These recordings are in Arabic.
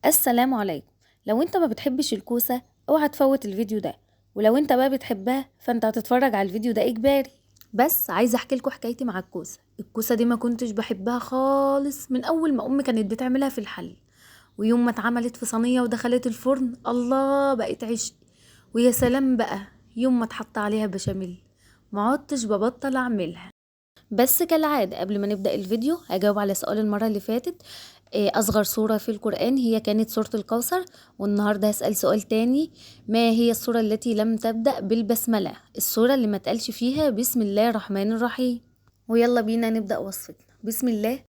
السلام عليكم. لو انت ما بتحبش الكوسة اوعى تفوت الفيديو ده، ولو انت بقى بتحبها فانت هتتفرج على الفيديو ده اجباري. بس عايزه احكي لكم حكايتي مع الكوسه دي ما كنتش بحبها خالص من اول ما امي كانت بتعملها في الحل، ويوم ما اتعملت في صينيه ودخلت الفرن الله بقت عشق. ويا سلام بقى يوم ما اتحط عليها بشاميل ما عدتش ببطل اعملها. بس كالعادة قبل ما نبدأ الفيديو هجاوب على سؤال المرة اللي فاتت. أصغر سورة في القرآن هي كانت سورة الكوثر. والنهاردة هسأل سؤال تاني: ما هي السورة التي لم تبدأ بالبسملة؟ السورة اللي ما تقالش فيها بسم الله الرحمن الرحيم. ويلا بينا نبدأ وصفتنا. بسم الله.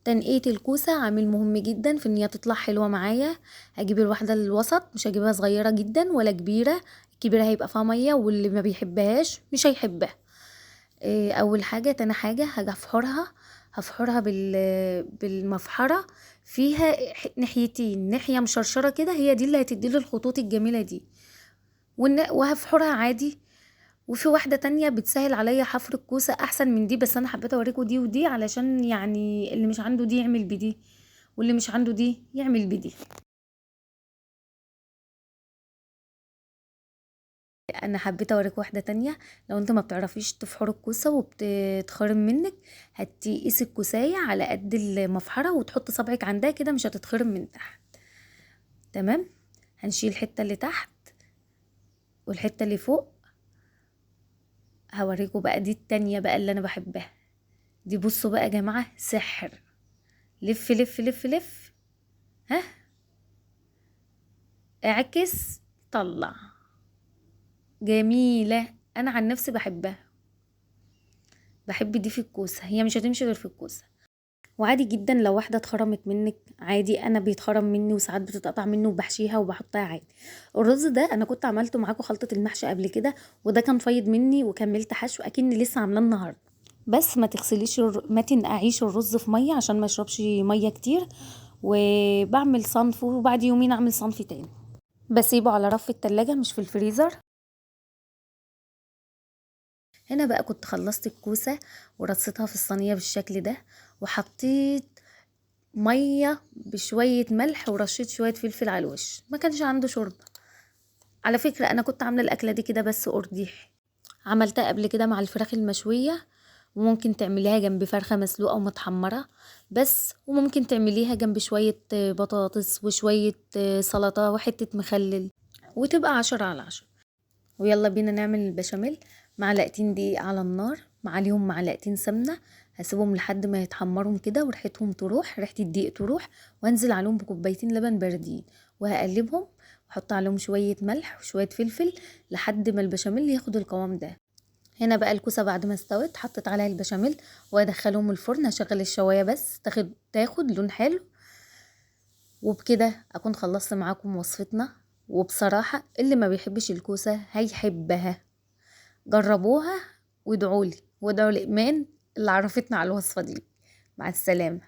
تنقية الكوسة عامل مهم جدا في ان هي تطلع حلوة معايا. هجيب الواحدة الوسط، مش هجيبها صغيرة جدا ولا كبيرة. الكبيرة هيبقى فيها مية واللي ما بيحبهاش مش هيحبها. اول حاجه. تاني حاجه هاجي هفحرها بالمفحره. فيها ناحيتين، ناحيه مشرشره كده هي دي اللي هتديلي الخطوط الجميله دي. وهفحرها عادي. وفي واحده تانية بتسهل عليا حفر الكوسه احسن من دي، بس انا حبيت اوريكم دي ودي علشان يعني اللي مش عنده دي يعمل بدي، واللي مش عنده دي يعمل بدي. انا حبيت اوريك واحده تانية. لو انت ما بتعرفيش تفحر الكوسه وبتتخرم منك، هتقيسي الكوسايه على قد المفحره وتحط صبعك عندها كده مش هتتخرم من تحت. تمام. هنشيل الحته اللي تحت والحته اللي فوق. هوريكم بقى دي التانية بقى اللي انا بحبها. دي بصوا بقى يا جماعه سحر. لف لف لف لف. ها. اعكس. طلع. جميله. انا عن نفسي بحبها. بحب دي في الكوسه، هي مش هتمشي غير في الكوسه. وعادي جدا لو واحده اتخرمت منك عادي، انا بيتخرم مني وساعات بتتقطع مني وبحشيها وبحطها عادي. الرز ده انا كنت عملته معاكم خلطه المحشي قبل كده، وده كان فايض مني وكملت حشو اكني لسه عاملاه النهارده. بس ما تغسليش ما تنقعيش الرز في ميه عشان ما يشربش ميه كتير. وبعمل صنف وبعد يومين اعمل صنف تاني. بسيبه على رف التلاجة مش في الفريزر. هنا بقى كنت خلصت الكوسه ورصيتها في الصينيه بالشكل ده، وحطيت ميه بشويه ملح ورشيت شويه فلفل على الوش، ما كانش عنده شوربه. على فكره انا كنت عامله الاكله دي كده بس قرديح. عملتها قبل كده مع الفراخ المشويه، وممكن تعمليها جنب فرخه مسلوقه ومتحمره بس، وممكن تعمليها جنب شويه بطاطس وشويه سلطه وحته مخلل، وتبقى 10 على 10. ويلا بينا نعمل البشاميل. معلقتين دقيق على النار مع عليهم معلقتين سمنه. هسيبهم لحد ما يتحمروا كده وريحتهم تروح، ريحه الدقيق تروح، وانزل عليهم بكوبايتين لبن باردين وهقلبهم. واحط عليهم شويه ملح وشويه فلفل لحد ما البشاميل ياخد القوام ده. هنا بقى الكوسه بعد ما استوت حطيت عليها البشاميل وادخلهم الفرن. هشغل الشوايه بس تاخد لون حلو. وبكده اكون خلصت معاكم وصفتنا. وبصراحه اللي ما بيحبش الكوسه هيحبها. جربوها وادعولي وادعوا لإيمان اللي عرفتنا على الوصفة دي. مع السلامة.